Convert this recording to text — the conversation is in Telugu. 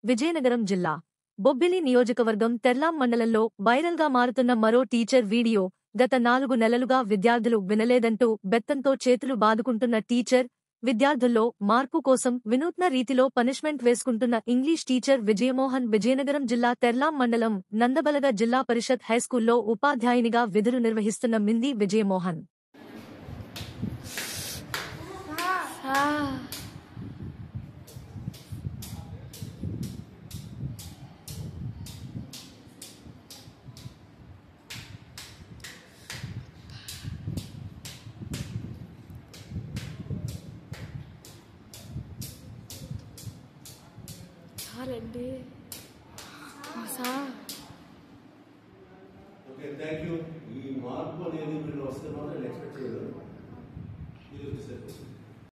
విజయనగరం జిల్లా బొబ్బిలి నియోజకవర్గం తెర్లాం మండలంలో వైరల్గా మారుతున్న మరో టీచర్ వీడియో. గత 4 నెలలుగా విద్యార్థులు వినలేదంటూ బెత్తంతో చేతులు బాదుకుంటున్న టీచర్, విద్యార్థుల్లో మార్పు కోసం వినూత్న రీతిలో పనిష్మెంట్ వేసుకుంటున్న ఇంగ్లీష్ టీచర్ విజయమోహన్. విజయనగరం జిల్లా తెర్లాం మండలం నందబలగ జిల్లా పరిషత్ హైస్కూల్లో ఉపాధ్యాయునిగా విధులు నిర్వహిస్తున్న మింది Vijayamohan. Reddy okay, thank you. ఈ మార్పు అనేది మీరు వస్తే మాత్రం నెక్స్ట్